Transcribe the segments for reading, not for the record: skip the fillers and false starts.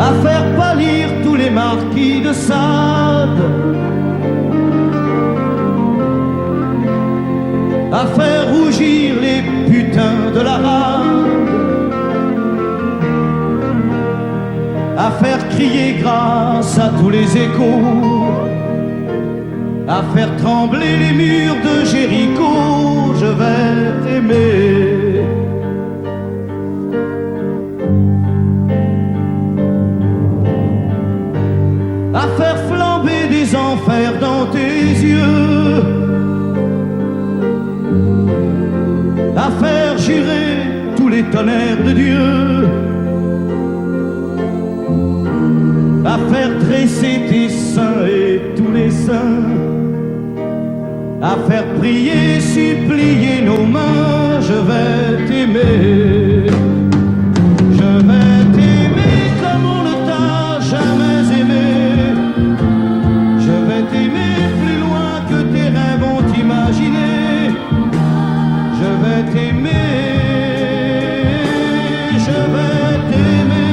à faire pâlir tous les marquis de Sade, à faire rougir les putains de la rade, à faire crier grâce à tous les échos, à faire trembler les murs de Jéricho. Je vais t'aimer. À faire flamber des enfers dans tes yeux, à faire jurer tous les tonnerres de Dieu, à faire dresser tes seins et tous les saints, à faire prier, supplier nos mains. Je vais t'aimer. Je vais t'aimer comme on ne t'a jamais aimé. Je vais t'aimer plus loin que tes rêves ont imaginé. Je vais t'aimer. Je vais t'aimer.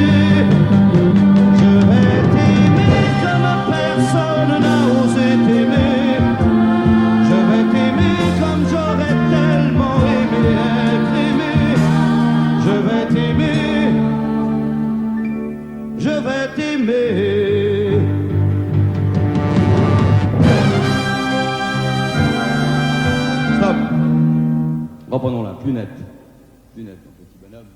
Je vais t'aimer comme personne n'a osé t'aimer. Je vais t'aimer comme j'aurais tellement aimé être aimé. Je vais t'aimer. Je vais t'aimer. Stop. Reprenons là, plus net. Plus net, mon petit bonhomme.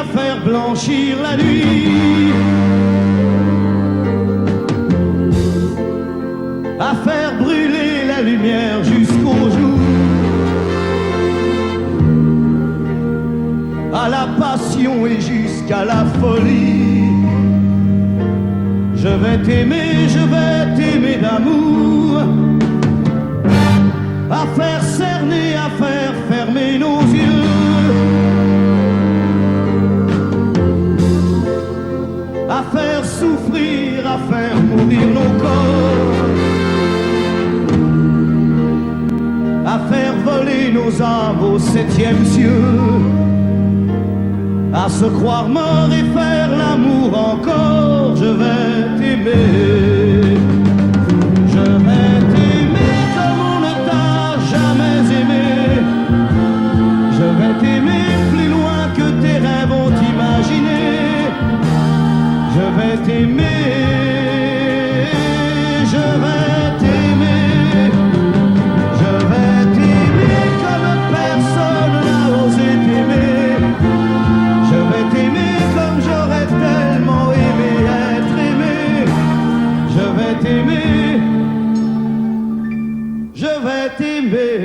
À faire blanchir la nuit, à faire brûler la lumière jusqu'au jour, à la passion et jusqu'à la folie. Je vais t'aimer d'amour, à faire cerner, à faire fermer nos yeux, à faire souffrir, à faire mourir nos corps, à faire voler nos âmes au 7e cieux, à se croire mort et faire l'amour encore. Je vais t'aimer. Je vais t'aimer comme on ne t'a jamais aimé. Je vais t'aimer plus loin que tes rêves ont imaginé. Je vais t'aimer, je vais t'aimer, je vais t'aimer comme personne n'a osé t'aimer. Je vais t'aimer comme j'aurais tellement aimé être aimé. Je vais t'aimer, je vais t'aimer.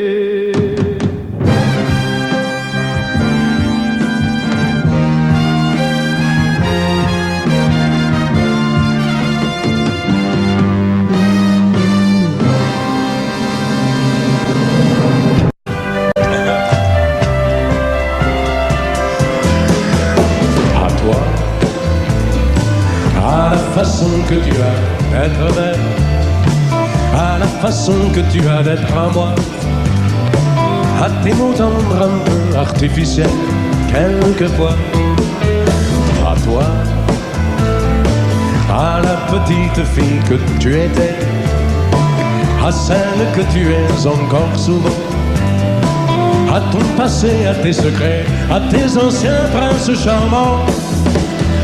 Façon que tu as d'être belle, à la façon que tu as d'être à moi, à tes mots tendres un peu artificiels quelquefois, à toi, à la petite fille que tu étais, à celle que tu es encore souvent, à ton passé, à tes secrets, à tes anciens princes charmants,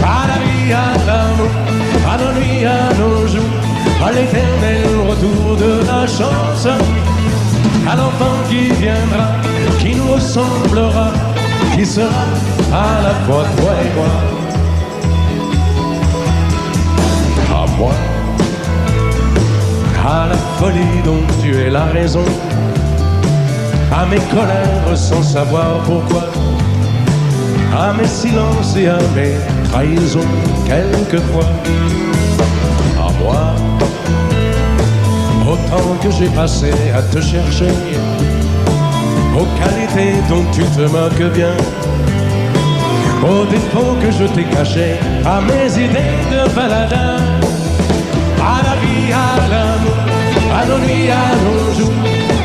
à la vie, à l'amour, à nos nuits, à nos jours, à l'éternel retour de la chance, à l'enfant qui viendra, qui nous ressemblera, qui sera à la fois toi et moi. À moi, à la folie dont tu es la raison, à mes colères sans savoir pourquoi, à mes silences et à mes trahisons quelquefois. À moi, autant que j'ai passé à te chercher, aux qualités dont tu te moques bien, aux défauts que je t'ai cachés, à mes idées de baladin, à la vie, à l'amour, à nos nuits, à nos jours,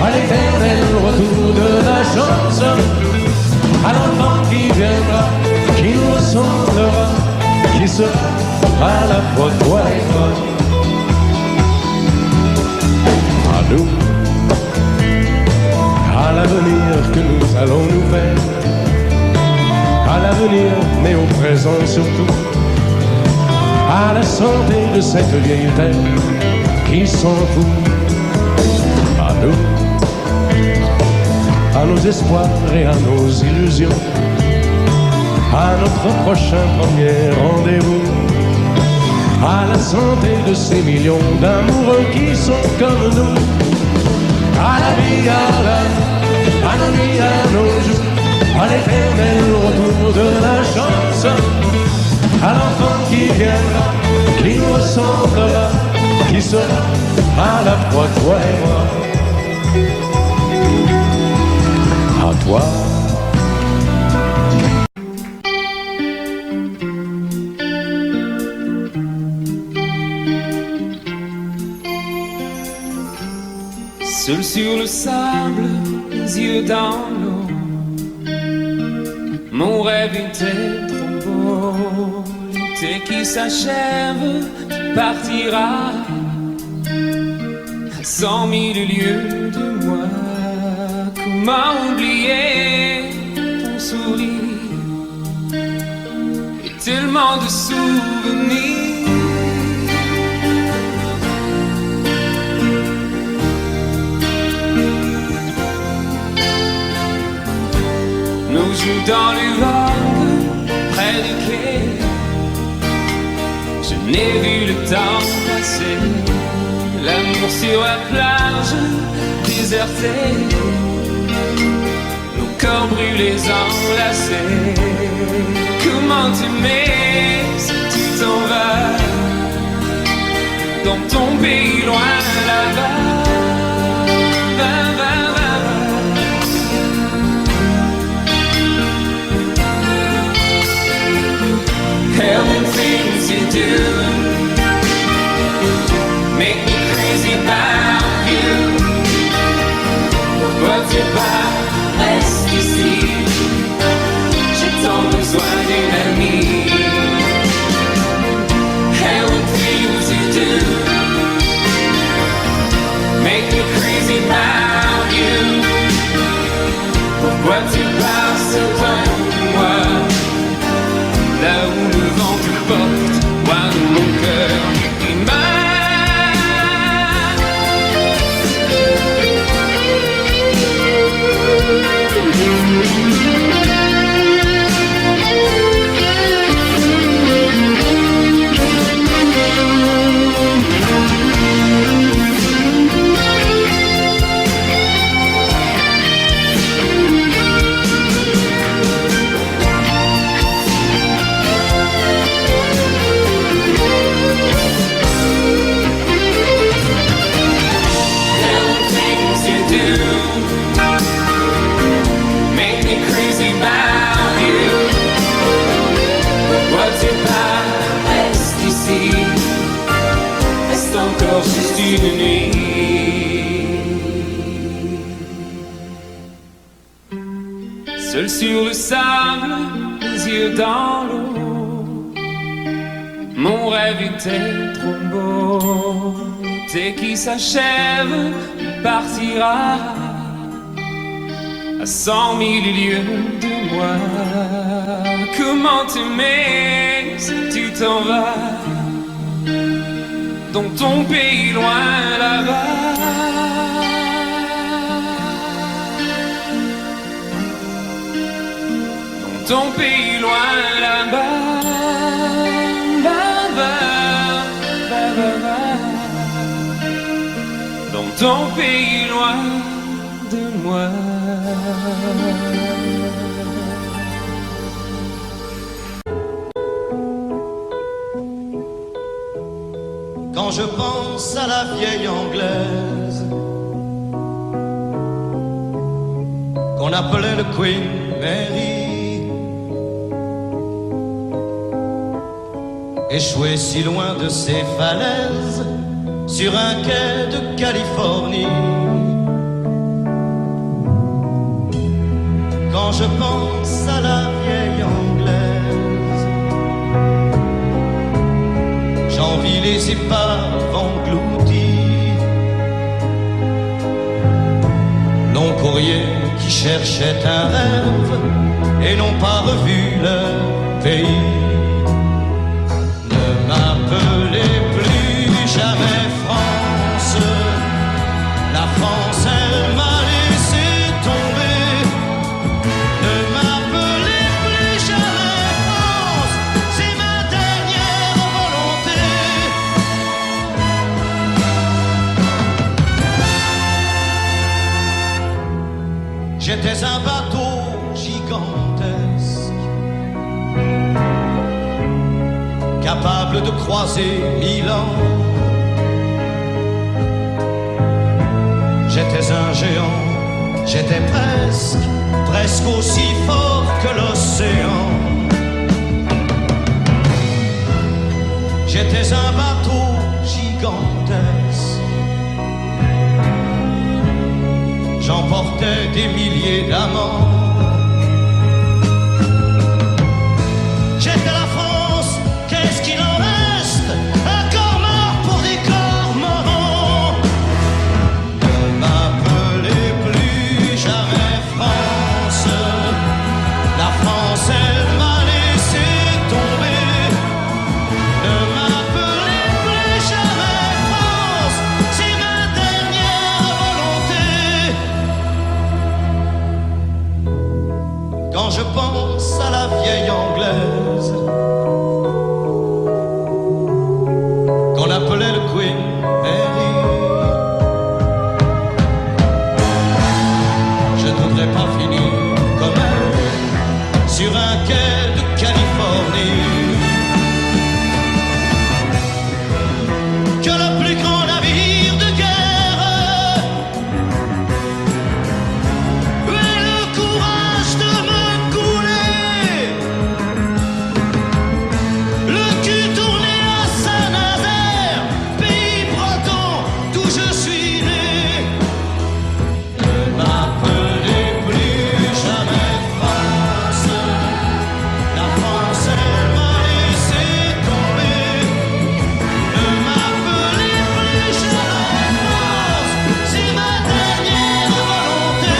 à l'éternel retour de la chance, à l'enfant qui viendra, qui nous ressemblera, qui sera à la fois toi et moi. À nous, à l'avenir que nous allons nous faire, à l'avenir, mais au présent surtout, à la santé de cette vieille terre qui s'en fout. À nous, à nos espoirs et à nos illusions, à notre prochain premier rendez-vous, à la santé de ces millions d'amoureux qui sont comme nous. À la vie, à l'amour, à nos nuits, à nos jours, à l'éternel retour de la chance, à l'enfant qui viendra, qui nous ressemblera, qui sera à la fois toi et moi. À toi. Seul sur le sable, les yeux dans l'eau, mon rêve était trop beau. L'été qui s'achève, tu partiras à 100 000 lieues de moi. Comment oublier ton sourire et tellement de souvenirs. Nos joues dans les vagues, près du quai, je n'ai vu le temps passer. L'amour sur la plage, désertée, nos corps brûlés enlacés. Comment t'aimer si tu t'en vas dans ton pays loin là-bas. Hell and things you do make me crazy about you. But tu pars, reste ici. J'ai tant besoin d'une amie. Hell and things you do make me crazy about you. Pourquoi tu pars si loin de moi? Là où le vent te porte, moi dans mon cœur qui juste une nuit. Seul sur le sable, les yeux dans l'eau, mon rêve était trop beau. L'été qui s'achève, il partira à 100 000 lieues de moi. Comment t'aimer si tu t'en vas dans ton pays loin là-bas. Dans ton pays loin là-bas. Dans ton pays loin de moi. je pense à la vieille anglaise qu'on appelait le Queen Mary, échouée si loin de ses falaises sur un quai de Californie. Quand je pense à la vieille anglaise, j'envie les épaves englouties, long courrier qui cherchait un rêve et n'ont pas revu leur pays. Ne m'appelez plus jamais France, la France elle m'a laissé tomber. Ne m'appelez plus jamais France, c'est ma dernière volonté. J'étais un bateau gigantesque, capable de croiser 1000 ans. J'étais un géant, j'étais presque aussi fort que l'océan. J'étais un bateau gigantesque, j'emportais des milliers d'amants. J'étais la France, qu'est-ce qu'il en reste? Un corps mort pour des corps morts. Ne m'appelez plus jamais France, la France elle m'a laissé tomber. Ne m'appelez plus jamais France, c'est ma dernière volonté. Quand je pense à la vieille anglaise qu'on appelait le Queen Mary, je ne voudrais pas finir comme elle sur un quai de Californie. Que le plus grand navire de guerre ait le courage de me couler, le cul tourné à Saint-Nazaire, pays breton d'où je suis né. Ne m'appelez plus jamais France, la France elle m'a laissé tomber. Ne m'appelez plus jamais France, c'est ma dernière volonté.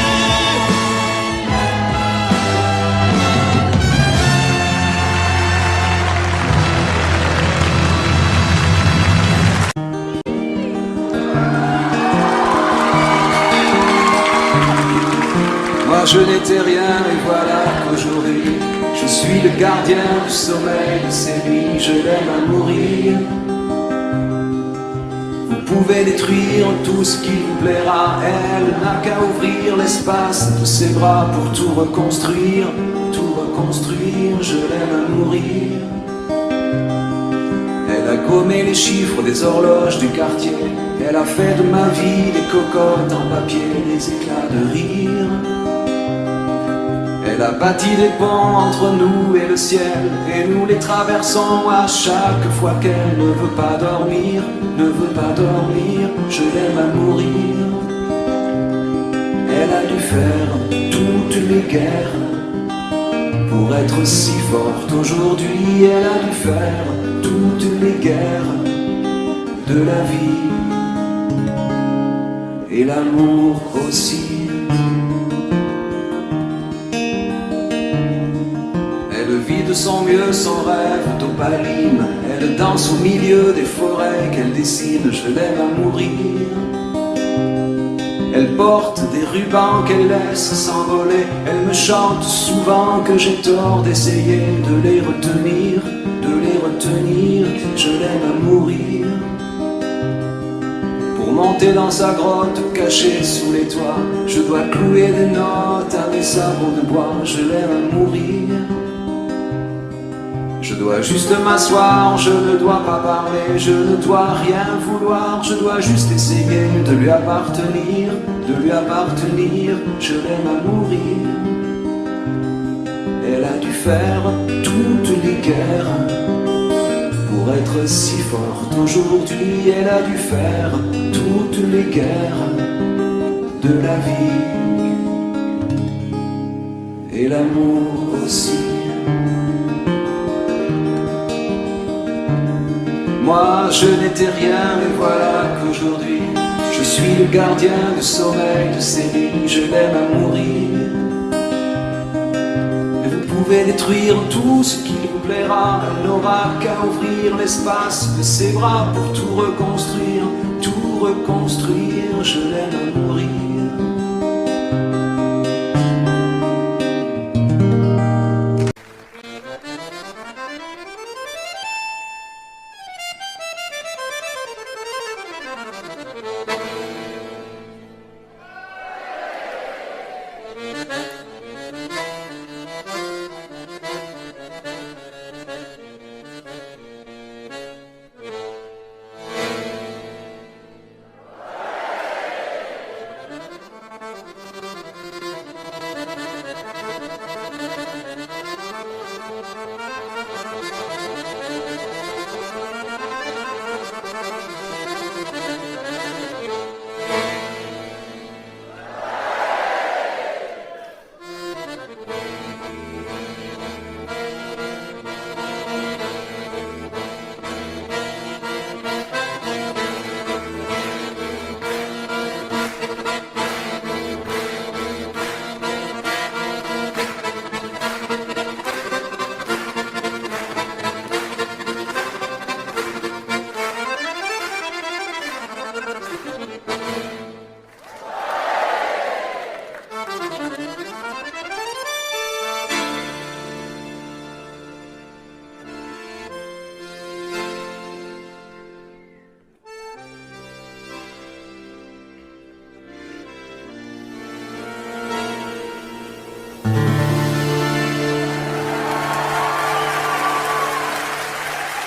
Moi je n'étais rien et voilà qu'aujourd'hui je suis le gardien du sommeil de ces nuits. Je l'aime à mourir. Vous pouvez détruire tout ce qui vous plaira, elle n'a qu'à ouvrir l'espace de ses bras pour tout reconstruire, je l'aime à mourir. Elle a gommé les chiffres des horloges du quartier, elle a fait de ma vie des cocottes en papier, des éclats de rire. Elle a bâti des ponts entre nous et le ciel, et nous les traversons à chaque fois qu'elle ne veut pas dormir, je l'aime à mourir. Elle a dû faire toutes les guerres pour être si forte aujourd'hui. Elle a dû faire toutes les guerres de la vie et l'amour aussi. Elle vit de son mieux son rêve d'opaline, elle danse au milieu des forêts qu'elle dessine, je l'aime à mourir. Elle porte des rubans qu'elle laisse s'envoler, elle me chante souvent que j'ai tort d'essayer de les retenir, je l'aime à mourir. Pour monter dans sa grotte cachée sous les toits, je dois clouer des notes à mes sabots de bois, je l'aime à mourir. Je dois juste m'asseoir, je ne dois pas parler, je ne dois rien vouloir, je dois juste essayer de lui appartenir, je l'aime à mourir. Elle a dû faire toutes les guerres pour être si forte aujourd'hui, elle a dû faire toutes les guerres de la vie et l'amour aussi. Moi je n'étais rien, mais voilà qu'aujourd'hui je suis le gardien du sommeil de ses nuits, je l'aime à mourir. Et vous pouvez détruire tout ce qui vous plaira, elle n'aura qu'à ouvrir l'espace de ses bras pour tout reconstruire, je l'aime à mourir.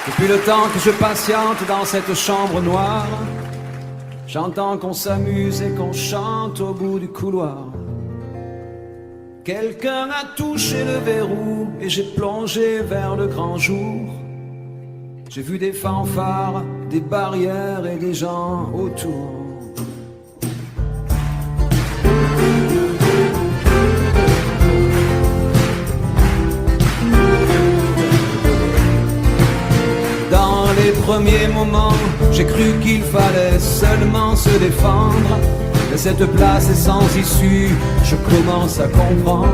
Depuis le temps que je patiente dans cette chambre noire, j'entends qu'on s'amuse et qu'on chante au bout du couloir. Quelqu'un a touché le verrou et j'ai plongé vers le grand jour. J'ai vu des fanfares, des barrières et des gens autour. Les premiers moments, j'ai cru qu'il fallait seulement se défendre. Mais cette place est sans issue, je commence à comprendre.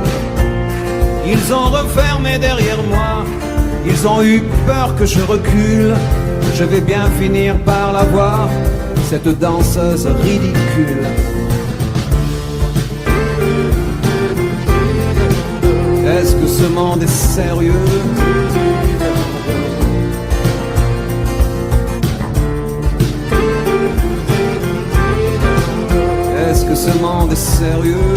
Ils ont refermé derrière moi, ils ont eu peur que je recule. Je vais bien finir par la voir, cette danseuse ridicule. Est-ce que ce monde est sérieux ? Est-ce que ce monde est sérieux?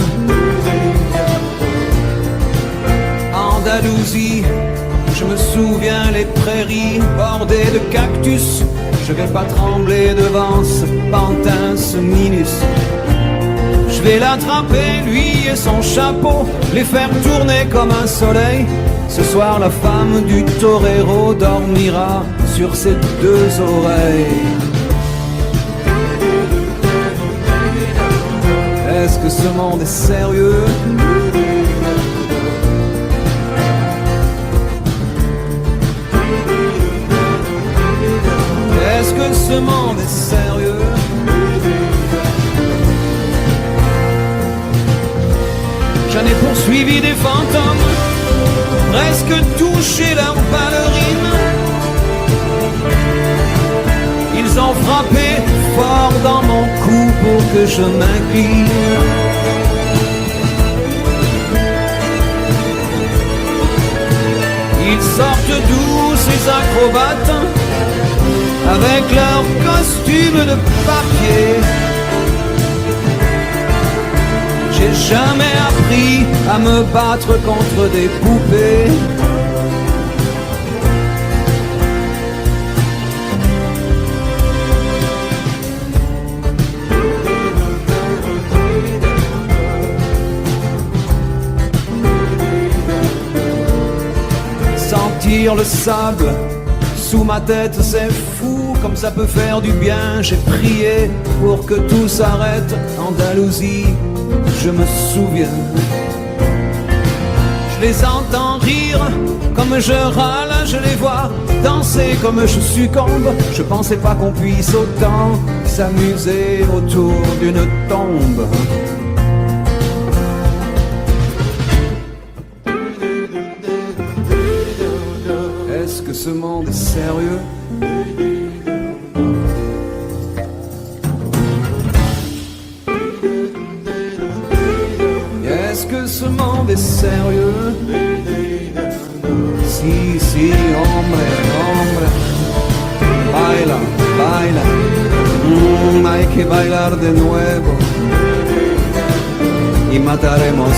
Andalousie, je me souviens les prairies bordées de cactus. Je vais pas trembler devant ce pantin, ce minus. Je vais l'attraper, lui et son chapeau, les faire tourner comme un soleil. Ce soir la femme du torero dormira sur ses deux oreilles. Est-ce que ce monde est sérieux? Est-ce que ce monde est sérieux? J'en ai poursuivi des fantômes, presque touché leurs ballerines. Ils ont frappé fort dans mon cou pour que je m'incline. Ils sortent d'où ces acrobates avec leurs costumes de papier? J'ai jamais appris à me battre contre des poupées. sentir le sable sous ma tête, c'est fou comme ça peut faire du bien. J'ai prié pour que tout s'arrête. Andalousie, je me souviens. Je les entends rire comme je râle, je les vois danser comme je succombe. Je pensais pas qu'on puisse autant s'amuser autour d'une tombe. Est-ce que ce monde est sérieux? Est-ce que ce monde est sérieux? Si, si, hombre, hombre. Baila, baila. Hay que bailar de nuevo. Y mataremos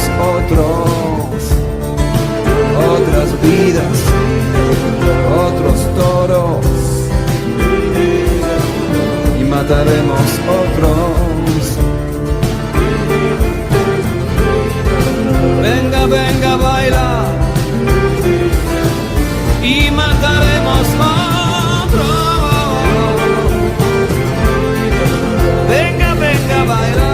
otras vidas, otros toros. Y mataremos otros. Venga, venga, baila. Y mataremos otros. Venga, venga, baila.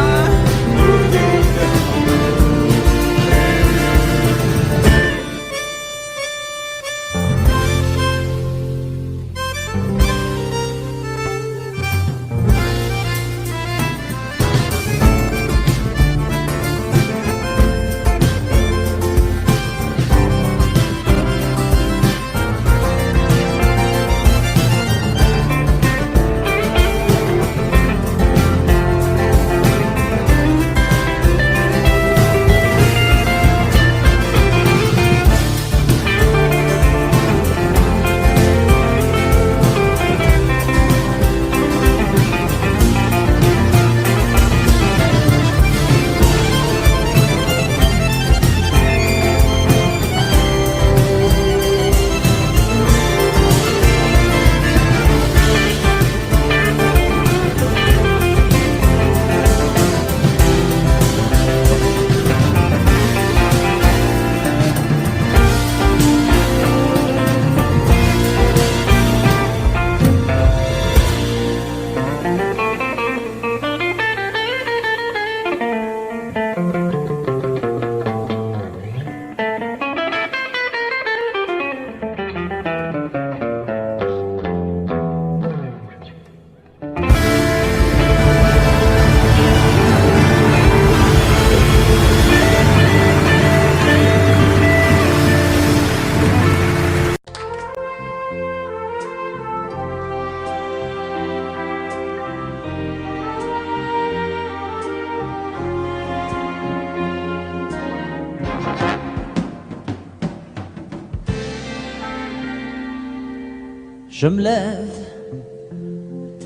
Je me lève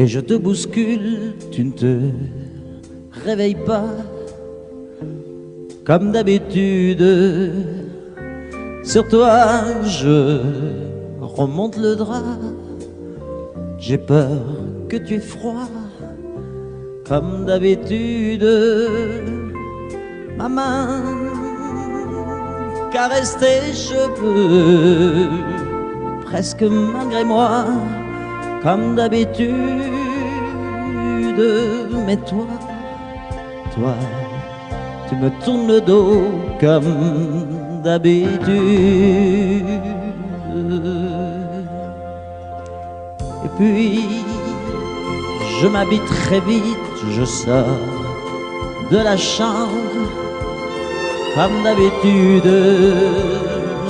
et je te bouscule, tu ne te réveilles pas comme d'habitude. Sur toi je remonte le drap, j'ai peur que tu aies froid comme d'habitude. Ma main caresse tes cheveux presque malgré moi, comme d'habitude. Mais toi, tu me tournes le dos comme d'habitude. Et puis, je m'habille très vite, je sors de la chambre, comme d'habitude,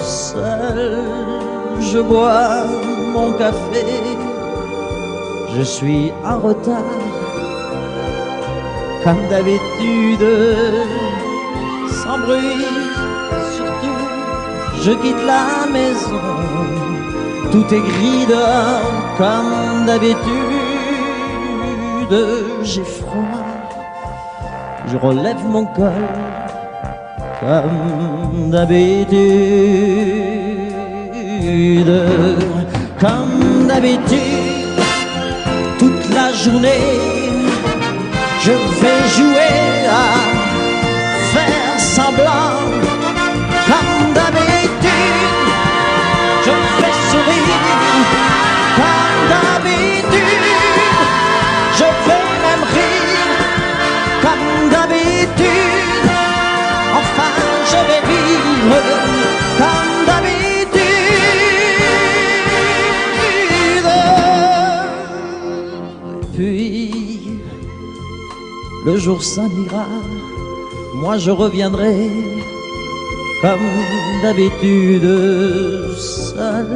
seul. Je bois mon café, je suis en retard, comme d'habitude, sans bruit, surtout, je quitte la maison, tout est gris dehors, comme d'habitude, j'ai froid, je relève mon col, comme d'habitude. Comme d'habitude, toute la journée, je vais jouer à faire semblant. Comme d'habitude, je fais jour s'en ira, moi je reviendrai comme d'habitude seul.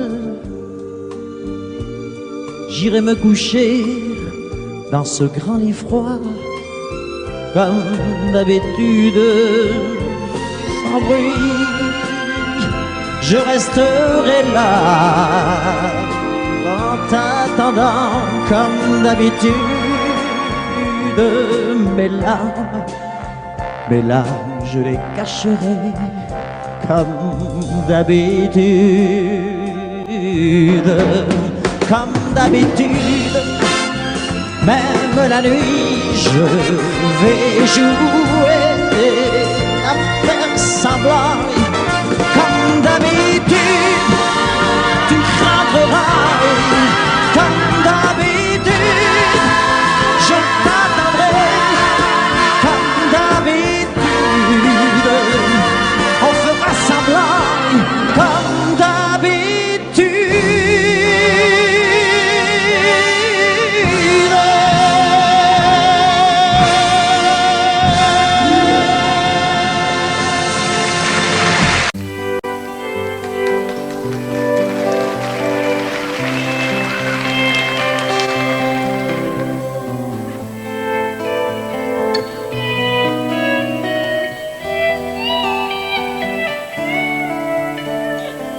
J'irai me coucher dans ce grand lit froid comme d'habitude sans bruit. Je resterai là en t'attendant comme d'habitude. Mes larmes, je les cacherai comme d'habitude. Comme d'habitude, même la nuit, je vais jouer à faire semblant. Comme d'habitude, tu rentreras. Comme d'habitude, je t'attendrai. Comme d'habitude, on fera semblant. Comme d'habitude.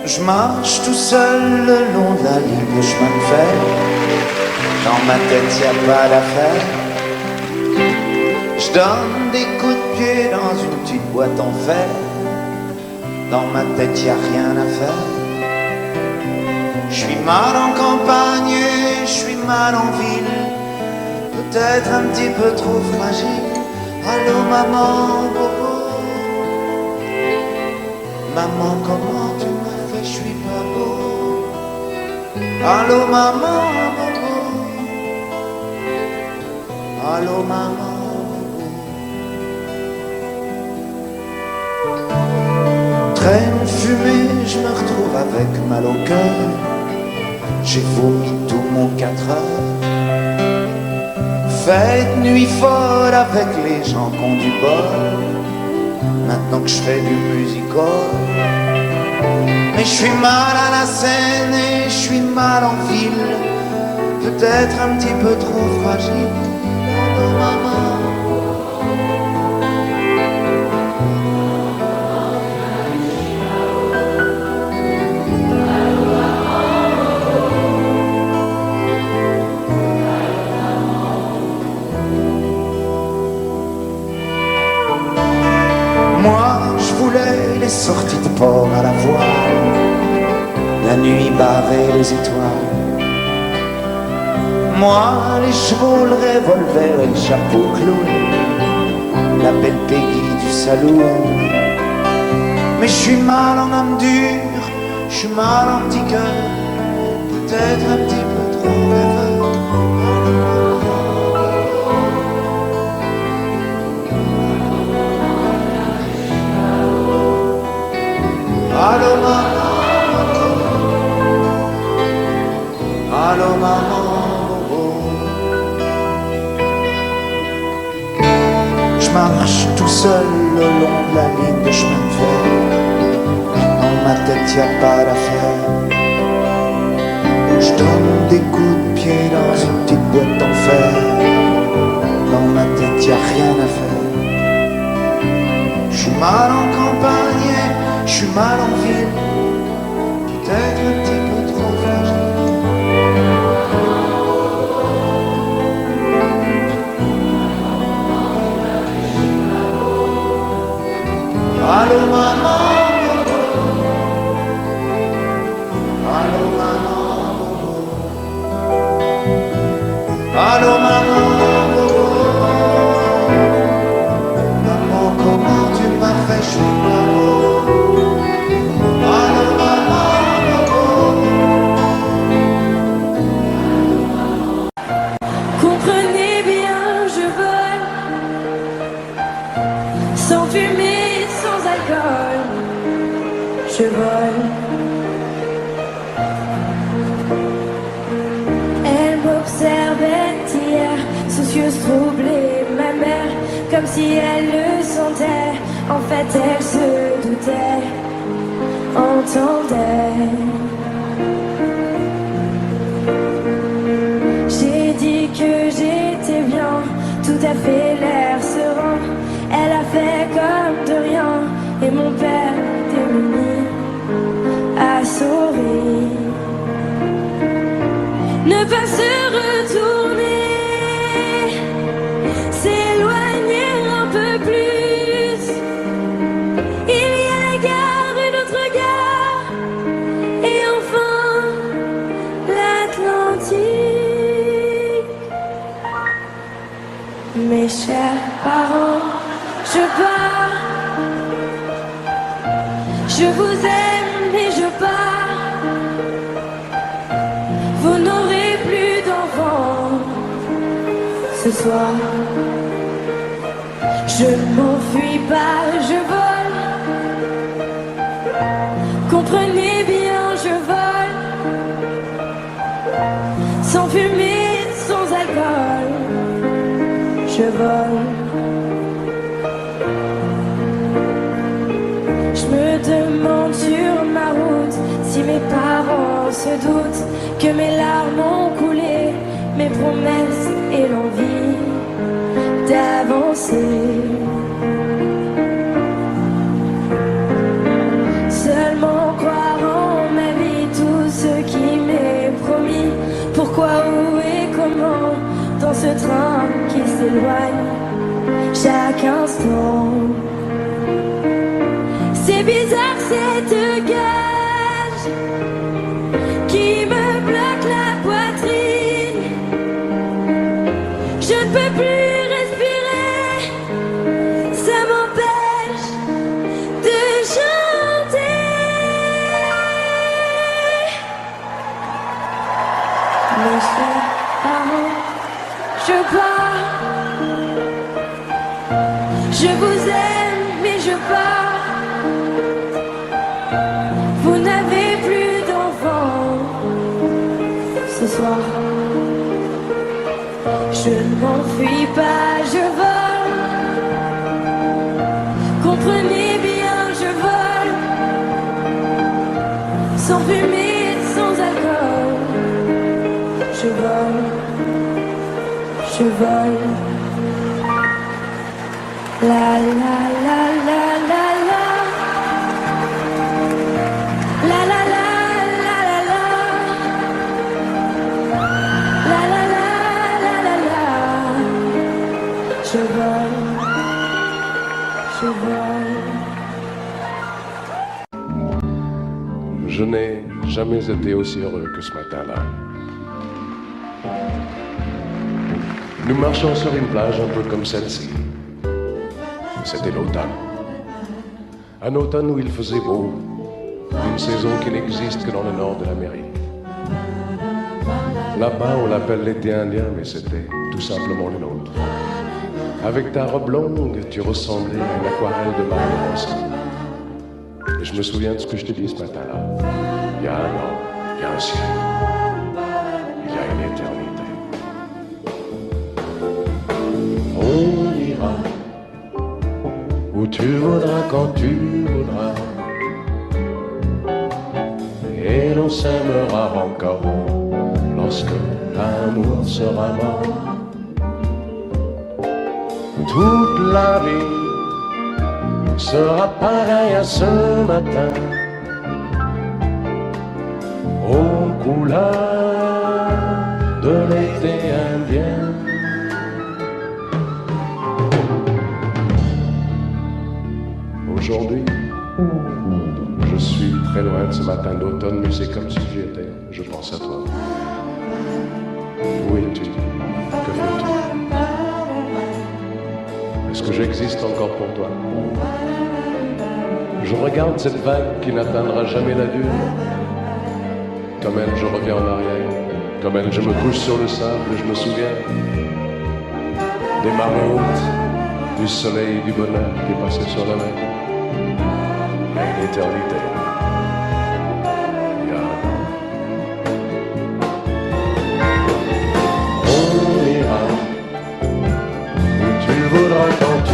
Je marche tout seul le long de la ligne de chemin de fer. Dans ma tête y a pas d'affaire. Je donne des coups de pied dans une petite boîte en fer. Dans ma tête y a rien à faire. Je suis mal en campagne, je suis mal en ville. Peut-être un petit peu trop fragile. Allô maman, bobo. Maman, comment tu m'as fait, je suis pas beau. Allô maman, bobo. Allô maman, bobo. Traîne fumée, je me retrouve avec mal au cœur. J'ai vomi tout mon 4 heures. Fête nuit folle avec les gens qui ont du bol. Maintenant que je fais du musical. Mais je suis mal à la scène et je suis mal en ville. Peut-être un petit peu trop fragile. Oh, maman. Moi, je voulais les sorties de port à la voile, la nuit barrée les étoiles. Moi, les chevaux, le revolver et le chapeau clown, la belle Peggy du saloon. Mais je suis mal en âme dure, je suis mal en petit cœur, peut-être un petit peu trop rêveur. Allô maman, allô maman, bobo. Je marche tout seul le long de la ligne de chemin de fer. Dans ma tête y a pas d'affaire. Je donne des coups de pied dans une petite boîte en fer. Dans ma tête y a rien à faire. Je suis mal en campagne, je suis mal en ville, peut-être un petit peu trop fragile. Allô maman, allô maman, allô maman, maman, comment tu m'as fait, je suis pas beau. Comprenez bien, je vole, sans fumée, sans alcool, je vole. Elle m'observait hier, soucieuse, troublée, ma mère comme si elle le sentait. En fait, elle se doutait, entendait. J'ai dit que j'étais bien, tout à fait l'air serein. Elle a fait comme de rien, et mon père démuni a souri. Ne pas se retourner, s'éloigner un peu plus. Il y a la gare, une autre gare, et enfin l'Atlantique. Mes chers parents, je pars. Je vous aime et je pars. Vous n'aurez plus d'enfants ce soir. Je m'enfuis pas, je vole. Comprenez bien, je vole. Sans fumée, sans alcool. Je vole. Je me demande sur ma route si mes parents se doutent que mes larmes ont coulé, mes promesses et l'envie d'avancer. Seulement croire en ma vie, tout ce qui m'est promis. Pourquoi, où et comment, dans ce train qui s'éloigne chaque instant. C'est bizarre cette cage qui me bloque la poitrine. Je ne peux plus respirer, ça m'empêche de chanter. Mes chers parents, je pars. Je vous aime, mais je pars. Vous n'avez plus d'enfants ce soir. Je ne m'enfuis pas, je vole. Comprenez bien, je vole. Sans fumée, sans alcool. Je vole. Je vole. La la la la la la. La la la la la la. La la la la la la. Je vole. Je vole. Je n'ai jamais été aussi heureux que ce matin-là. Nous marchions sur une plage un peu comme celle-ci. C'était l'automne. Un automne où il faisait beau. Une saison qui n'existe que dans le nord de l'Amérique. Là-bas, on l'appelle l'été indien, mais c'était tout simplement le nôtre. Avec ta robe longue, tu ressemblais à une aquarelle de Mario Rossi. Et je me souviens de ce que je te dis ce matin-là. Il y a un an, il y a un siècle, il y a une éternité. On ira où tu voudras, quand tu voudras. Et l'on s'aimera encore lorsque l'amour sera mort. Toute la vie sera pareille à ce matin, aux couleurs de l'été indien. Aujourd'hui, je suis très loin de ce matin d'automne, mais c'est comme si j'y étais. Je pense à toi. Où es-tu? Que fais-tu? Est-ce que j'existe encore pour toi? Je regarde cette vague qui n'atteindra jamais la dune. Comme elle, je reviens en arrière. Comme elle, je me couche sur le sable et je me souviens des marées hautes, du soleil et du bonheur qui passaient sur la mer. Il y a une éternité. Il y a un an. On ira où tu voudras, quand tu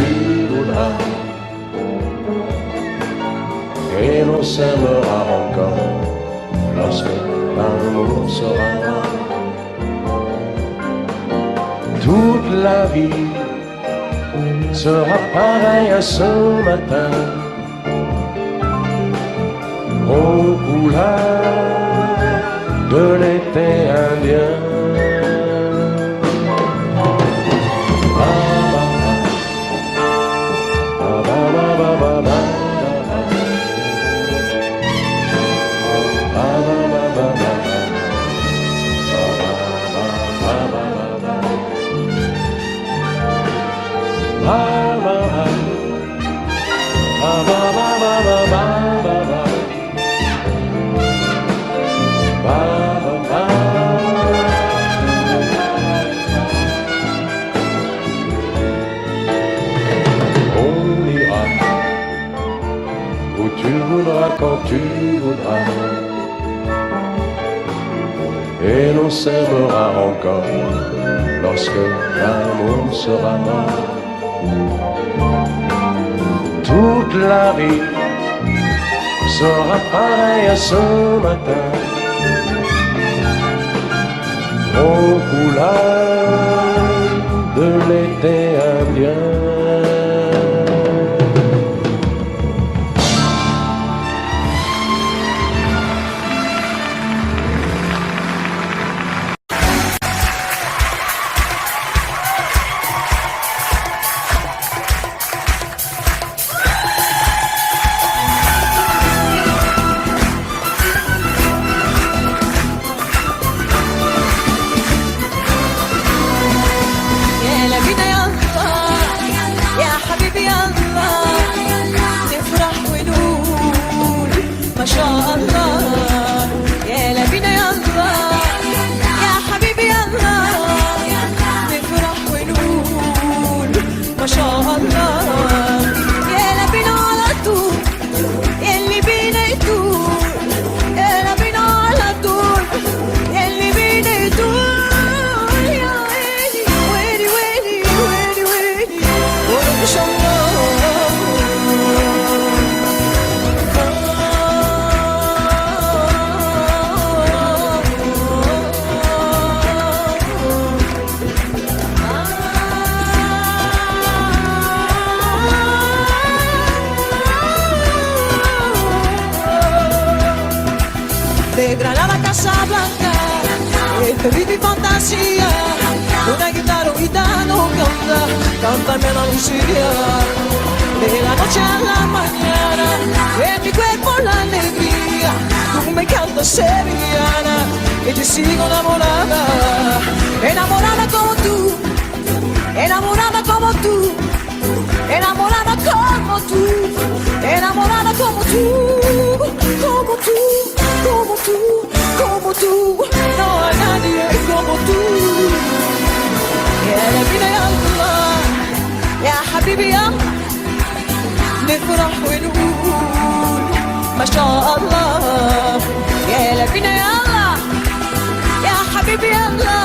l'on s'aimera encore lorsque l'amour sera mort. Toute la vie sera pareille à ce matin, aux couleurs de l'été indien. Quand tu voudras, et l'on s'aimera encore lorsque l'amour sera mort. Toute la vie sera pareille à ce matin, aux couleurs de l'été indien. De Granada a Casablanca, vivi fantasía. Una guitarra gitano canta, cántame Andalucía. De la noche a la mañana, en mi cuerpo la alegría. Tú me cantas sevillana, y te sigo enamorada. Enamorada como tú, enamorada como tú, enamorada como tú, enamorada como tú, como tú. Como tú, como tú, no hay nadie como tú. يا نبينا يا الله يا حبيبي يا نفرح ونقول ما شاء الله. يا نبينا يا الله يا حبيبي يا الله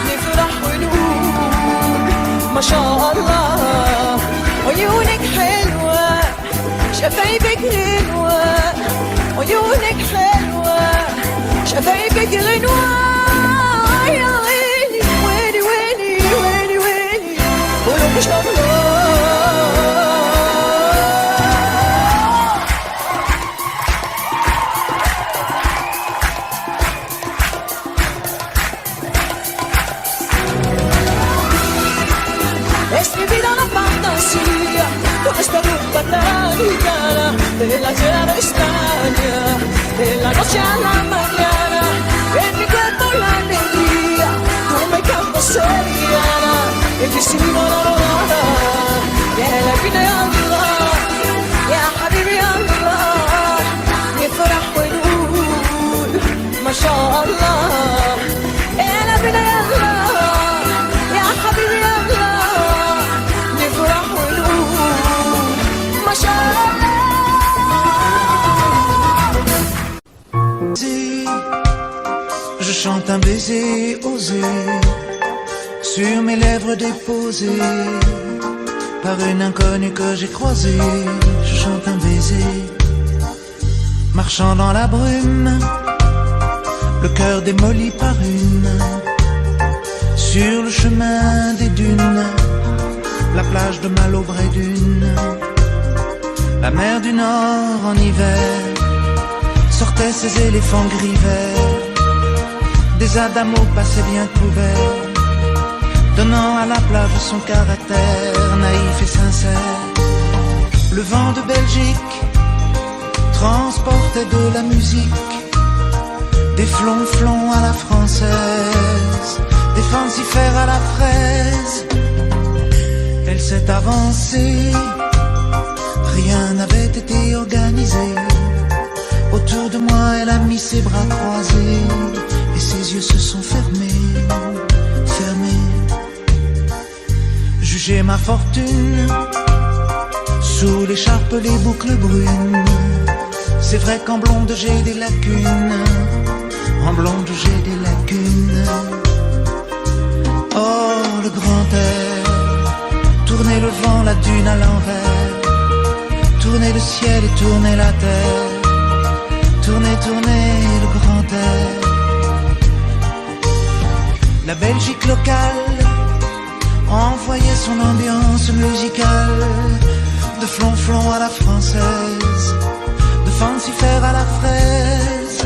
نفرح ونقول ما شاء الله. عيونك حلوة شفايفك غنوة، عيونك حلوة شفايفك غنوة. يا ويلي ويلي ويلي ويلي ويلي قولوا ما شاء الله. Es mi vida una fantasía, con esta rumba tan gitana, de la tierra de España, de la noche a la mañana, en mi cuerpo la alegría. Tú me cantas sevillana, y te sigo enamorada. Ya la vida ya Allah, ya habibi ya Allah, يفرح ونقول ما شاء الله. يا la vida ya Allah, ya habibi ya Allah, نفرح ونقول ما شاء الله. Je chante un baiser osé sur mes lèvres déposées par une inconnue que j'ai croisée. Je chante un baiser marchant dans la brume, le cœur démoli par une, sur le chemin des dunes, la plage de Malaubre et Dune, la mer du Nord en hiver, sortaient ses éléphants gris verts, des adamos passaient bien couverts, donnant à la plage son caractère naïf et sincère. Le vent de Belgique transportait de la musique, des flonflons à la française, des fancifères à la fraise. Elle s'est avancée, rien n'avait été organisé. Autour de moi, elle a mis ses bras croisés et ses yeux se sont fermés, fermés. Jugez ma fortune, sous l'écharpe les boucles brunes. C'est vrai qu'en blonde j'ai des lacunes, en blonde j'ai des lacunes. Oh le grand air, tournez le vent, la dune à l'envers, tournez le ciel et tournez la terre, tournez, tournez le grand air. La Belgique locale envoyait son ambiance musicale, de flonflon à la française, de fancifère à la fraise.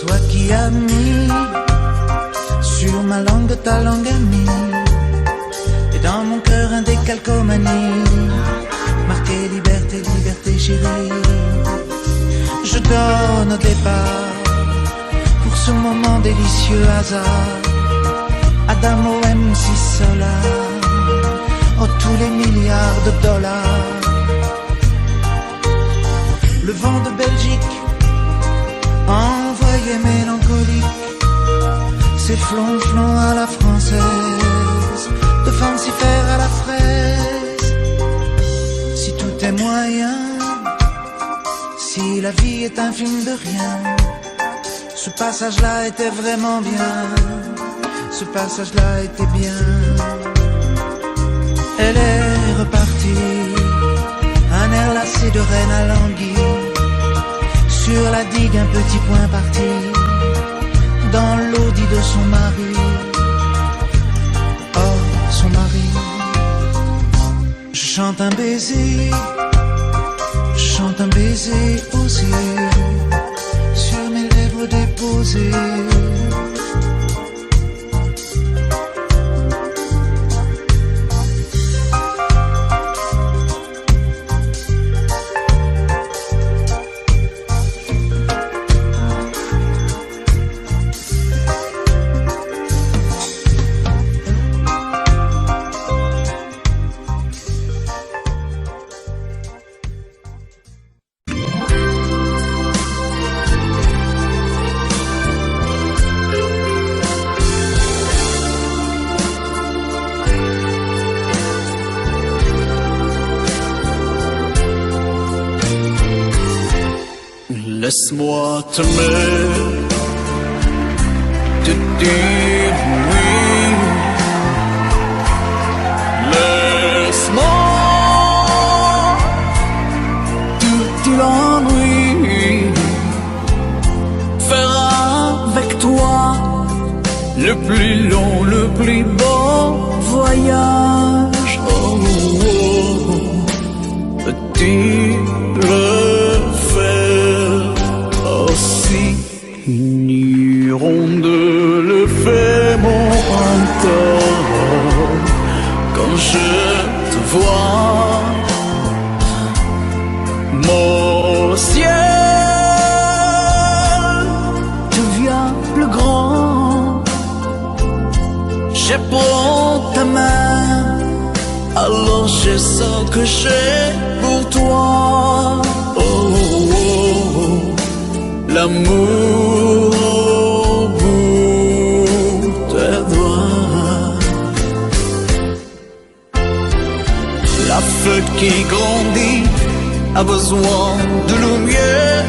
Toi qui as mis sur ma langue ta langue amie, et dans mon cœur un décalcomanie, marqué liberté, liberté chérie. Je donne au départ, pour ce moment délicieux hasard, Adamo MC Solar, oh tous les milliards de dollars. Le vent de Belgique envoyé mélancolique, ses flonflons à la française, de fancifère à la fraise. Si tout est moyen, si la vie est un film de rien, ce passage-là était vraiment bien, ce passage-là était bien. Elle est repartie, un air lassé de reine à l'anguille, sur la digue un petit point parti, dans l'audit de son mari. Oh, son mari. Je chante un baiser, je chante un baiser osé, sur mes lèvres déposées. Laisse-moi t'aimer, te dire oui. Laisse-moi tout l'ennui, faire avec toi le plus long, le plus beau voyage. Oh, oh, oh. Petit de le fait mon encore quand je te vois, mon ciel devient plus grand. Je prends ta main, alors je sens que j'ai pour toi. Oh, oh, oh, l'amour qui grandit a besoin de lumière.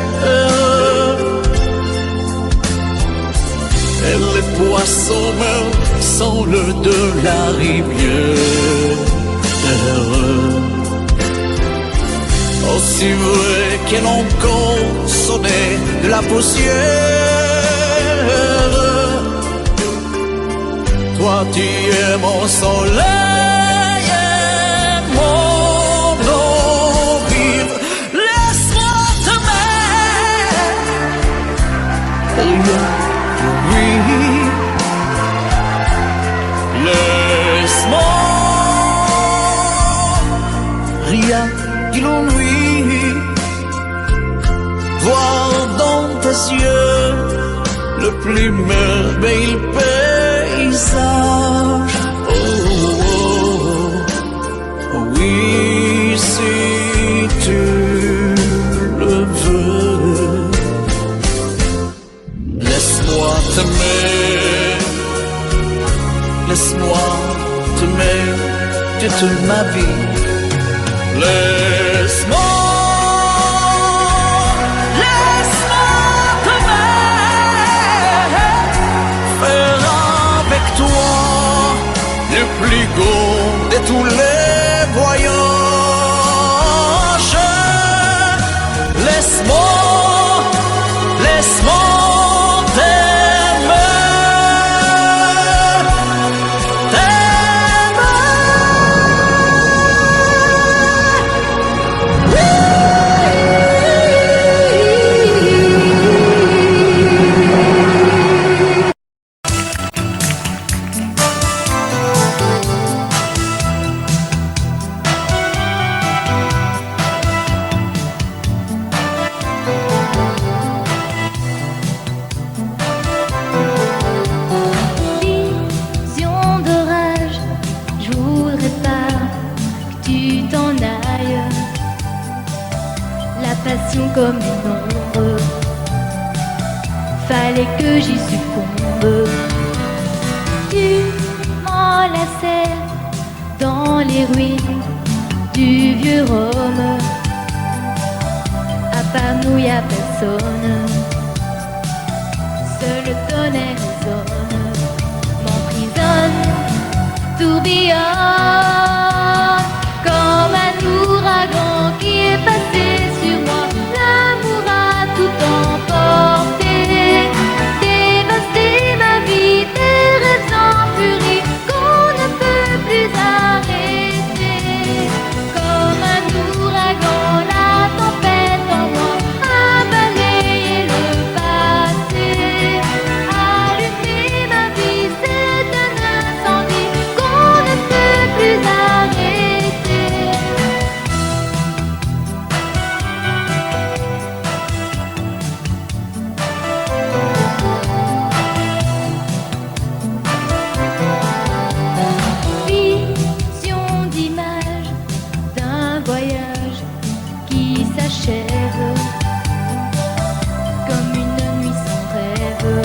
ensemble de la rivière. Aussi vrai qu'elle encore sonnait de la poussière. Toi tu es mon soleil et mon eau vive. Laisse-moi t'aimer. Oui, laisse-moi. Rien que l'ennui, voir dans tes yeux le plus merveilleux paysage. Oh, oh, oh, oui, si tu le veux, laisse-moi t'aimer, laisse-moi t'aimer toute ma vie. Laisse-moi, laisse-moi t'aimer, faire avec toi le plus beau de tous les voyages. Laisse-moi, laisse-moi t'aimer, comme une ombre, fallait que j'y succombe. Tu m'enlaçais dans les ruines du vieux Rome. À part nous y a personne, seul le tonnerre résonne, m'emprisonne, tourbillonne comme un ouragan qui est passé sur moi. L'amour a tout emporté, dévasté ma vie, des rêves en furie qu'on ne peut plus arrêter. Comme un ouragan, la tempête en moi a balayé le passé. Allumer ma vie, c'est un incendie qu'on ne peut plus arrêter. Vision d'image d'un voyage qui s'achève comme une nuit sans rêve,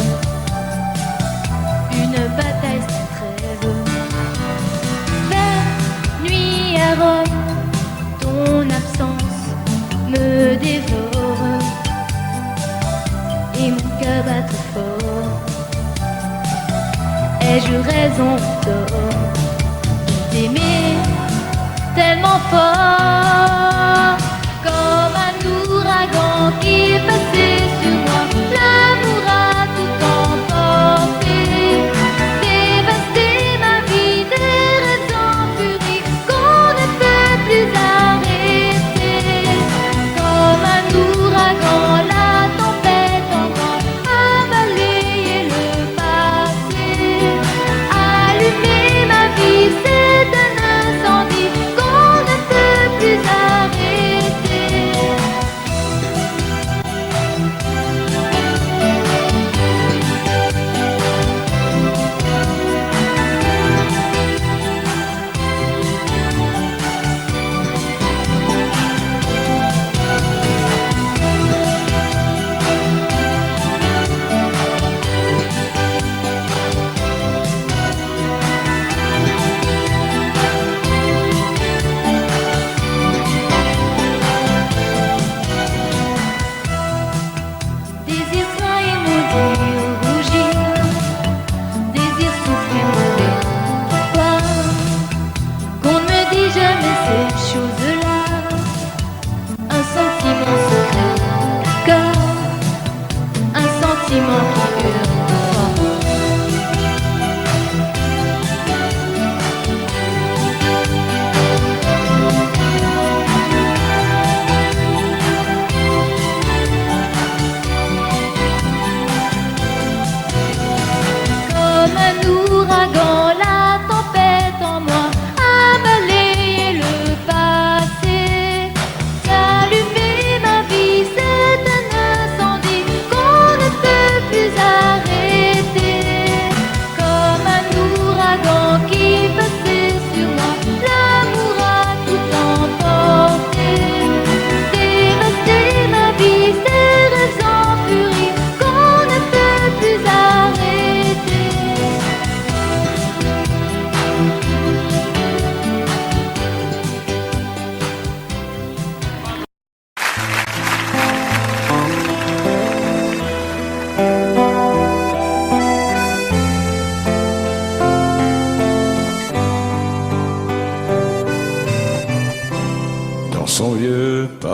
une bataille sans trêve. Vers nuit à Rome, ton absence me dévore et mon cœur bat trop fort. Ai-je raison ou tort d'aimer tellement fort, comme un ouragan qui est passé sur moi? L'amour a tout emporté, dévasté ma vie, des rêves en furie qu'on ne peut plus arrêter. Comme un ouragan, la tempête en moi a balayé le passé. Allumer ma vie, c'est un incendie qu'on ne peut plus arrêter.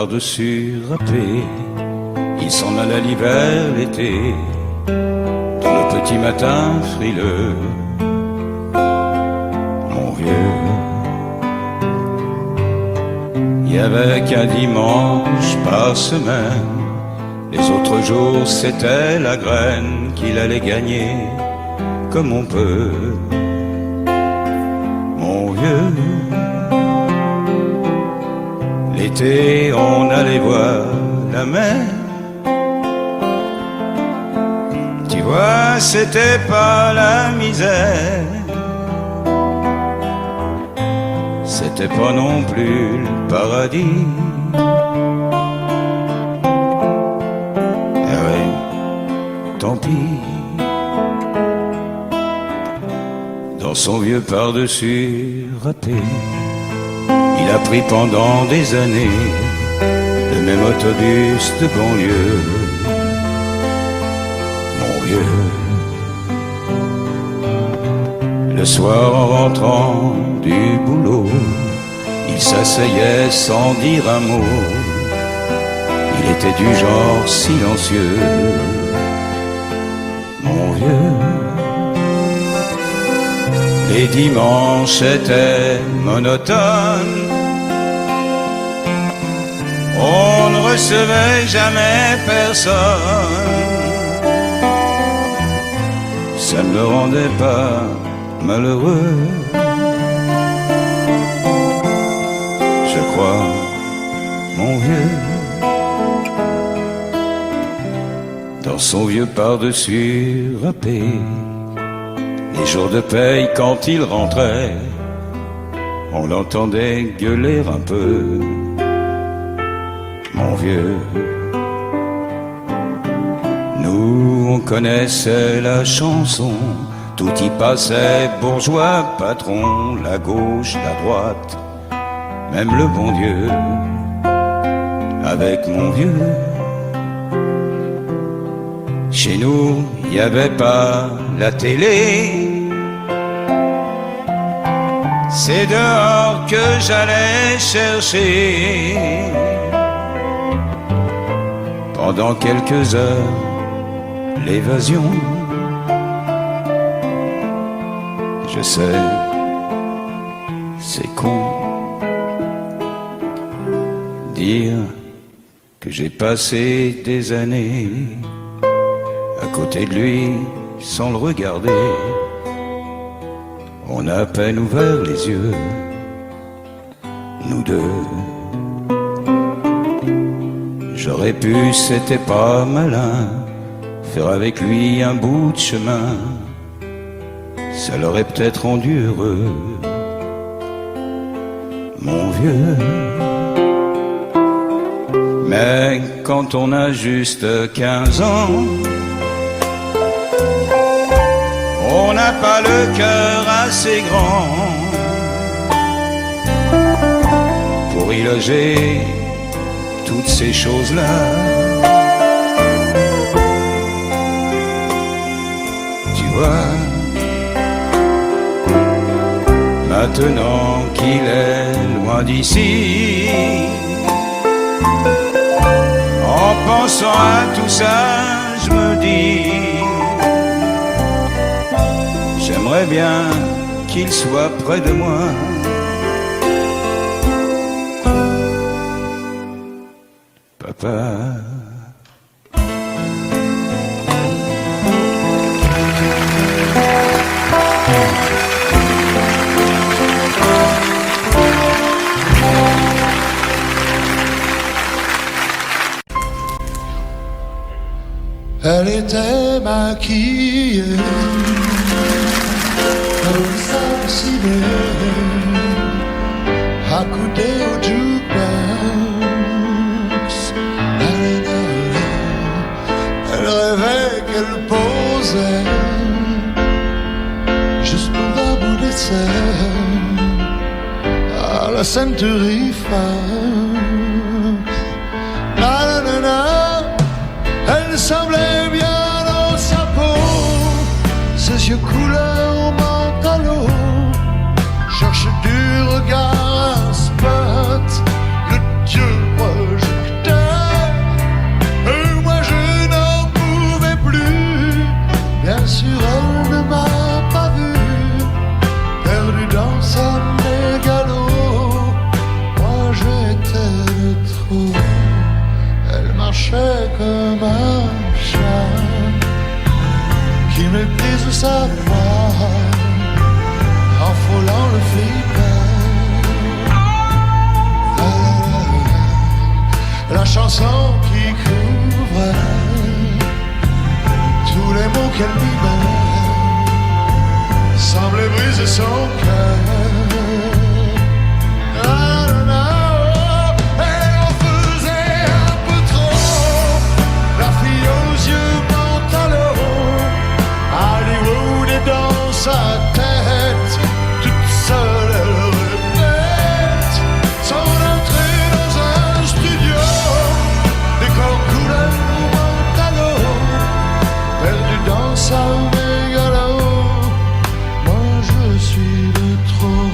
par-dessus râpé. Il s'en alla l'hiver, l'été, dans le petit matin frileux. Mon vieux, il y avait qu'un dimanche par semaine. Les autres jours, c'était la graine qu'il allait gagner comme on peut. Mon vieux, l'été, on allait voir la mer. Tu vois, c'était pas la misère. C'était pas non plus le paradis. Eh ouais, tant pis. Dans son vieux par-dessus râpé, il a pris pendant des années le même autobus de banlieue. Mon vieux, le soir en rentrant du boulot, il s'asseyait sans dire un mot. Il était du genre silencieux. Mon vieux, les dimanches étaient monotones. On ne recevait jamais personne. Ça ne me rendait pas malheureux. Je crois, mon vieux, dans son vieux par-dessus râpé. Les jours de paye, quand il rentrait, on l'entendait gueuler un peu. Mon vieux, nous on connaissait la chanson, tout y passait, bourgeois, patron, la gauche, la droite, même le bon Dieu. Avec mon vieux, chez nous, il n'y avait pas la télé. C'est dehors que j'allais chercher. Pendant quelques heures, l'évasion. Je sais, c'est con. Dire que j'ai passé des années à côté de lui sans le regarder. On a à peine ouvert les yeux, nous deux. J'aurais pu, c'était pas malin, faire avec lui un bout de chemin. Ça l'aurait peut-être rendu heureux, mon vieux. Mais quand on a juste 15 ans, on n'a pas le cœur assez grand pour y loger toutes ces choses-là. Tu vois, maintenant qu'il est loin d'ici, en pensant à tout ça, je me dis, j'aimerais bien qu'il soit près de moi. Papa. Elle était maquillée comme ça si belle, accoudée au jukebox. Elle rêvait qu'elle posait juste pour un bout d'essai à la Century Fox. Elle semblait bien dans sa peau, ses yeux couleur mentalo, cherche du regard un spot, le Dieu proche comme un chat qui méprise sa proie en frôlant le flipper. La chanson qui couvre tous les mots qu'elle libère semblait briser son cœur. Et on faisait un peu trop la fille aux yeux pantalons, Hollywood est dans sa tête, toute seule elle répète son entrée dans un studio, décor couleur Montano, perdu dans sa mégalo. Moi je suis de trop.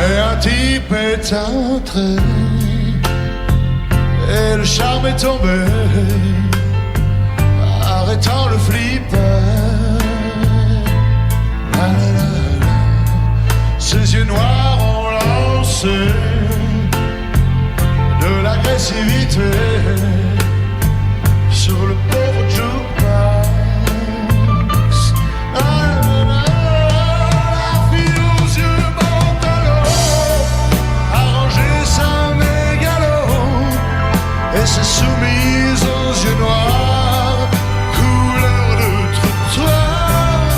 Et un type est entré et le charme est tombé, arrêtant le flipper. La, la, la, la. Ses yeux noirs ont lancé de l'agressivité sur le pauvre jukebox. La, la, la, la fille aux yeux pantalons a rangé sa mégalo et s'est soumise aux yeux noirs, couleur de trottoir.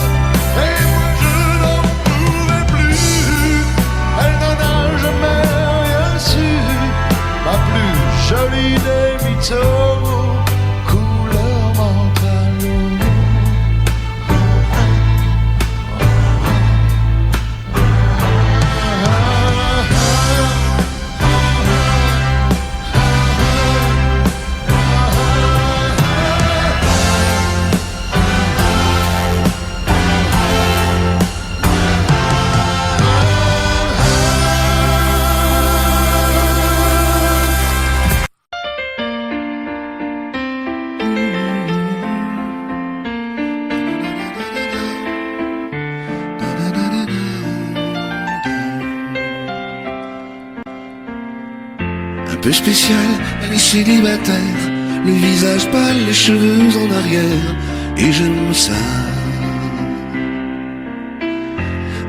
Et moi je n'en pouvais plus, elle n'en a jamais rien su, ma plus jolie des mythos, couleur Montano. Un peu spécial, elle est célibataire, le visage pâle, les cheveux en arrière, et j'aime ça.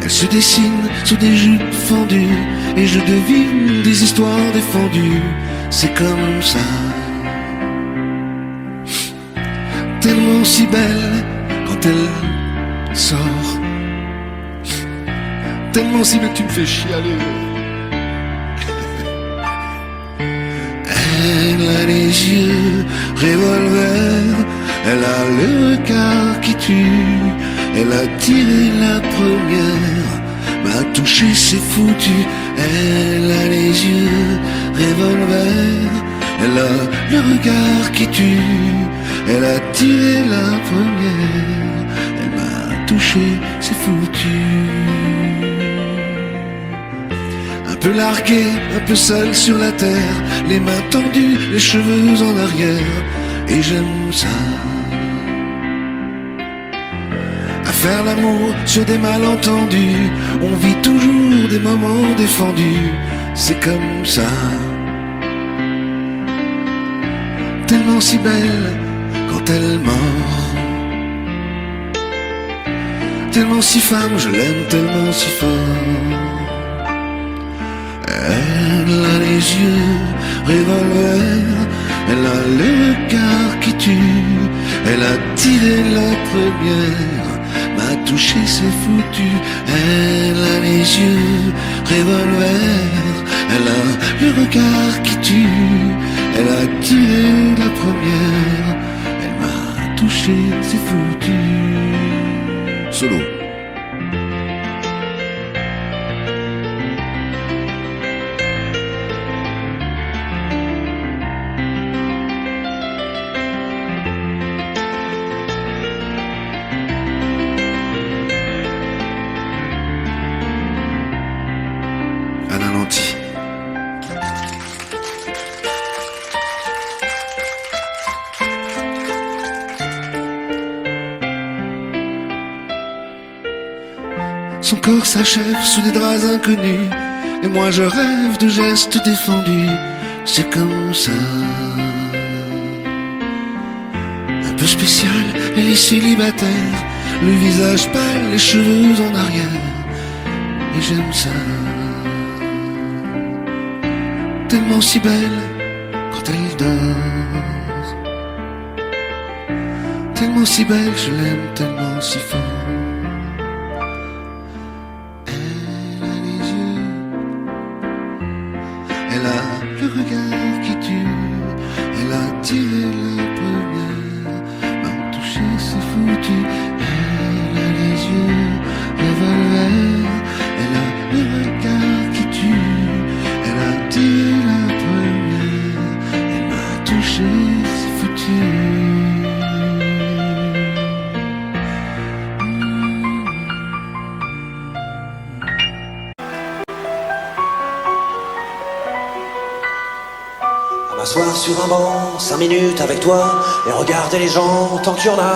Elle se dessine sous des jupes fendues, et je devine des histoires défendues, c'est comme ça. Tellement si belle quand elle sort, tellement si belle tu me fais chialer. Elle a les yeux revolver, elle a le regard qui tue, elle a tiré la première, m'a touché c'est foutu. Elle a les yeux revolver, elle a le regard qui tue, elle a tiré la première, elle m'a touché c'est foutu. Un peu largué, un peu seul sur la terre, les mains tendues, les cheveux en arrière, et j'aime ça. À faire l'amour sur des malentendus, on vit toujours des moments défendus, c'est comme ça. Tellement si belle quand elle mord, tellement si femme, je l'aime tellement si fort. Elle a les yeux revolver, elle a le regard qui tue, elle a tiré la première, m'a touché c'est foutu. Elle a les yeux revolver, elle a le regard qui tue, elle a tiré la première, elle m'a touché c'est foutu. Solo. Son corps s'achève sous des draps inconnus, et moi je rêve de gestes défendus. C'est comme ça. Un peu spécial, elle est célibataire, le visage pâle, les cheveux en arrière. Et j'aime ça. Tellement si belle quand elle dort. Tellement si belle, je l'aime tellement si fort. Elle a les yeux, elle a le regard qui tue. Elle a tiré la première, m'a touché, c'est foutu. Elle a les yeux, revolver. Elle a le regard qui tue. Elle a tiré la première, elle m'a touché, c'est foutu. M'asseoir sur un banc, 5 minutes avec toi, et regarder les gens tant qu'il y en a.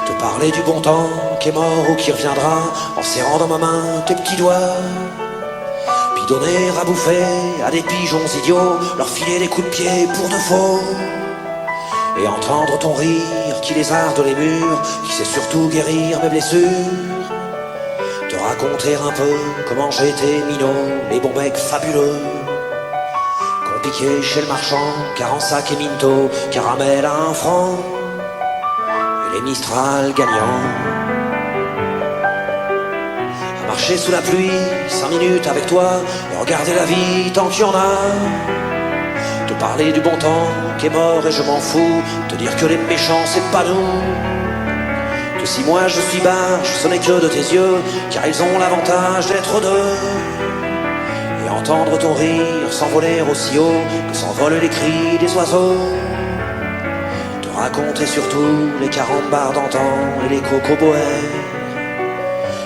Te parler du bon temps qui est mort ou qui reviendra, en serrant dans ma main tes petits doigts. Puis donner à bouffer à des pigeons idiots, leur filer des coups de pied pour de faux. Et entendre ton rire qui lézarde les murs, qui sait surtout guérir mes blessures. Te raconter un peu comment j'ai été minot, les bons mecs fabuleux. Piqué chez le marchand, car en sac et minto, caramel à 1 franc, et les Mistral gagnants. À marcher sous la pluie, 5 minutes avec toi, et regarder la vie tant qu'il y en a. Te parler du bon temps qui est mort et je m'en fous, te dire que les méchants c'est pas nous. Que si moi je suis barge, ce n'est que de tes yeux, car ils ont l'avantage d'être deux. Entendre ton rire s'envoler aussi haut que s'envolent les cris des oiseaux. Te raconter surtout les carambars d'antan et les cocoboères,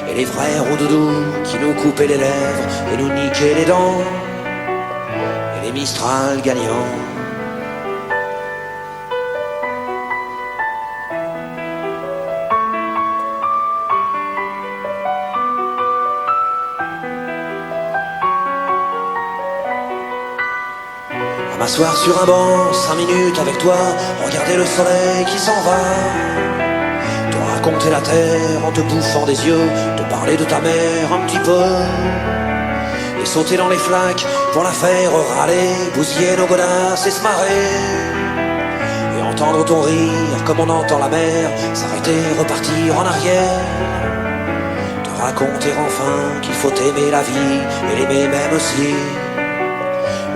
et les vrais roudoudous qui nous coupaient les lèvres et nous niquaient les dents, et les Mistral gagnants. M'asseoir sur un banc, 5 minutes avec toi, regarder le soleil qui s'en va. Te raconter la terre en te bouffant des yeux, te parler de ta mère un petit peu. Et sauter dans les flaques pour la faire râler, bousiller nos godasses et se marrer. Et entendre ton rire comme on entend la mer, s'arrêter, repartir en arrière. Te raconter enfin qu'il faut aimer la vie et l'aimer même aussi.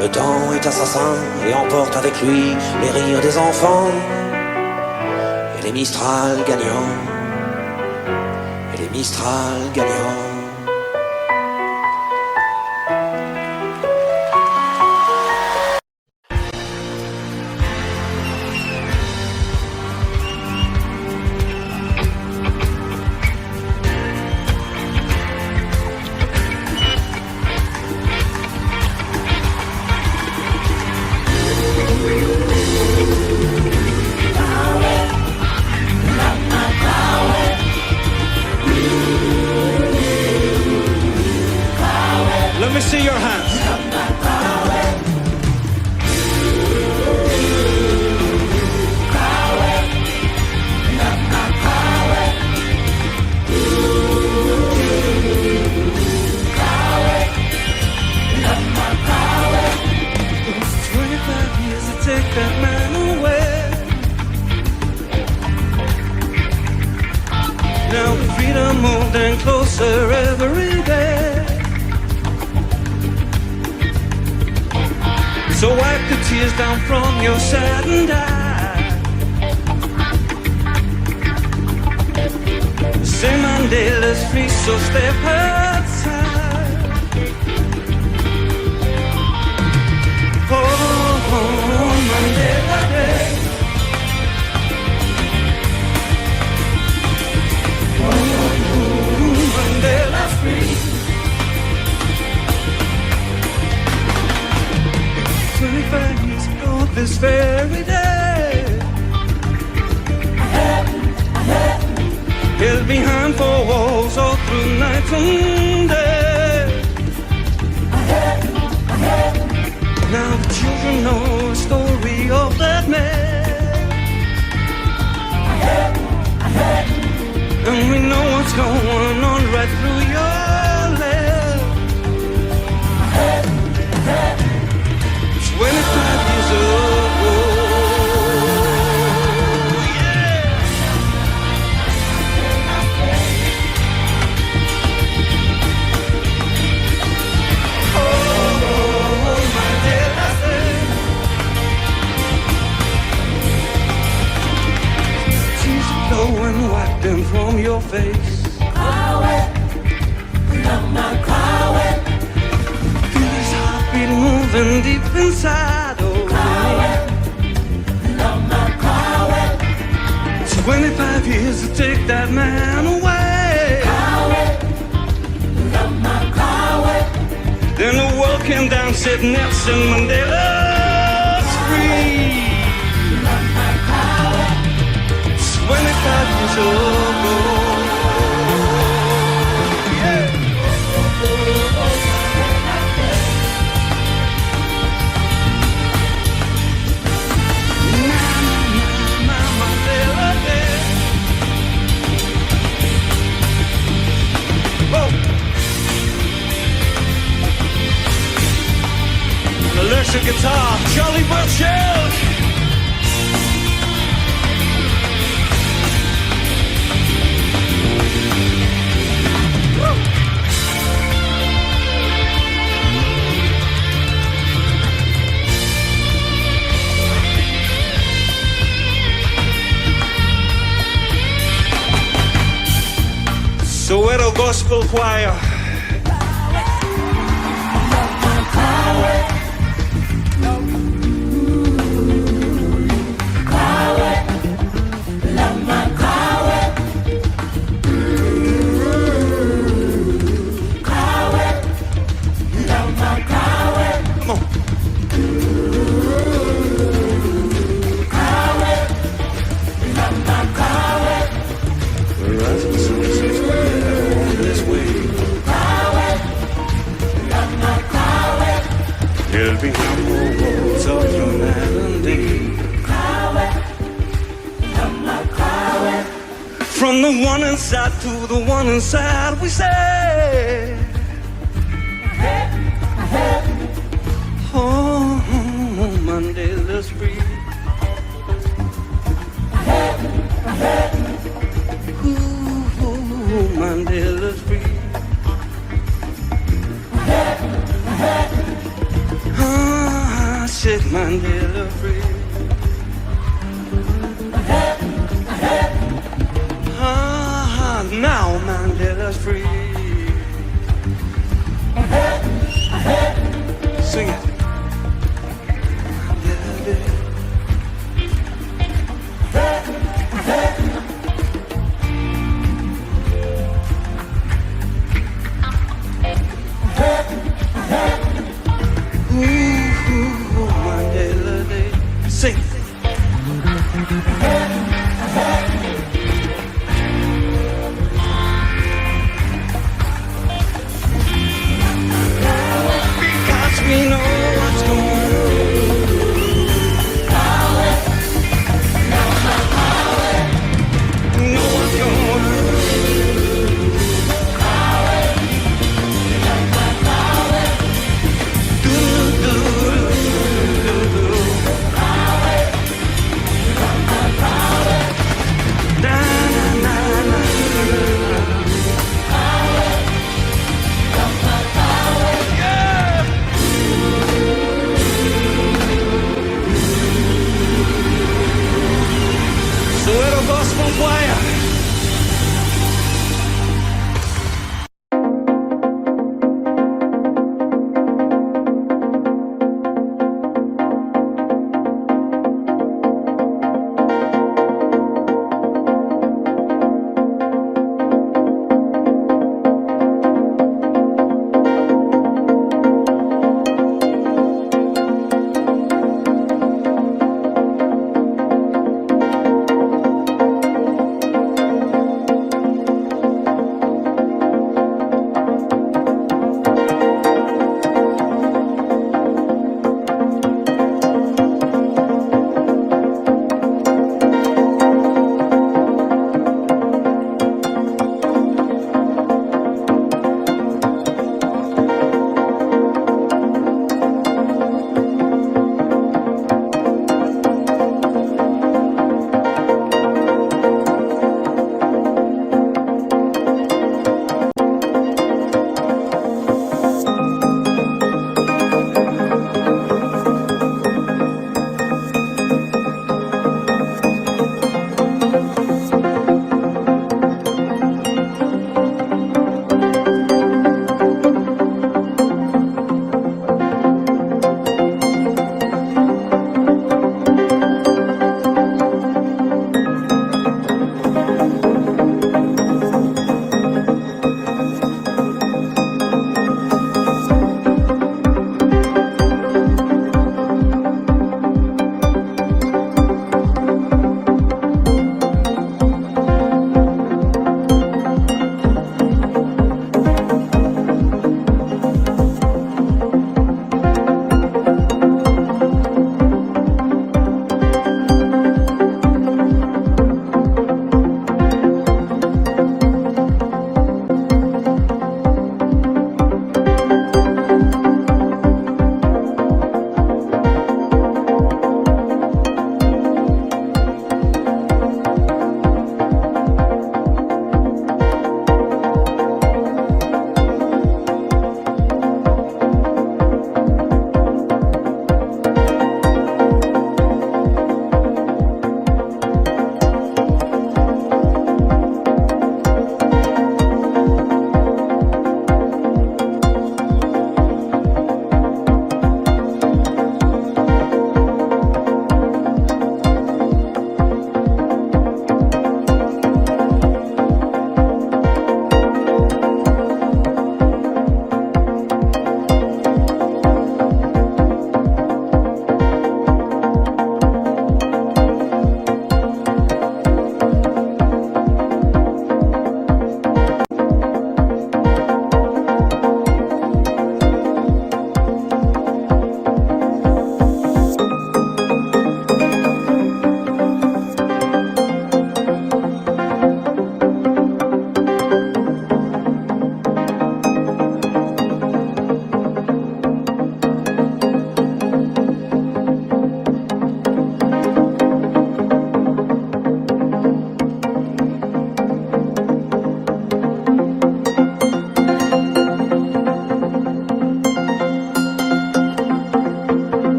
Le temps est assassin et emporte avec lui les rires des enfants, et les Mistral gagnants, et les Mistral gagnants. Let me see your hands. Take that man away. Now freedom moving closer every day. So wipe the tears down from your saddened eye. Say Mandela's free, so step aside. Oh, Mandela Day. Mandela's free. 25 years ago this very day, held behind 4 walls all through night. someday. Now the children know the story of that man. And we know what's going on right through your land. 25 years ago. And wipe them from your face. Feel his heartbeat moving deep inside. Oh, 25 years to take that man away. Then the world came down, said Nelson Mandela's free. 25 years ago. Yeah. Mandela Day. Whoa. The electric guitar, Charlie Burchill. Soweto Gospel Choir. There'll be no more wars of humanity. From the one inside to the one inside, we say, oh, Mandela's free. Ooh, Mandela's free. Set Mandela free. Now Mandela's free. Sing it. Sing. Because we know what's going on. We know what's going on.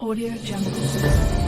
Audio Jungle.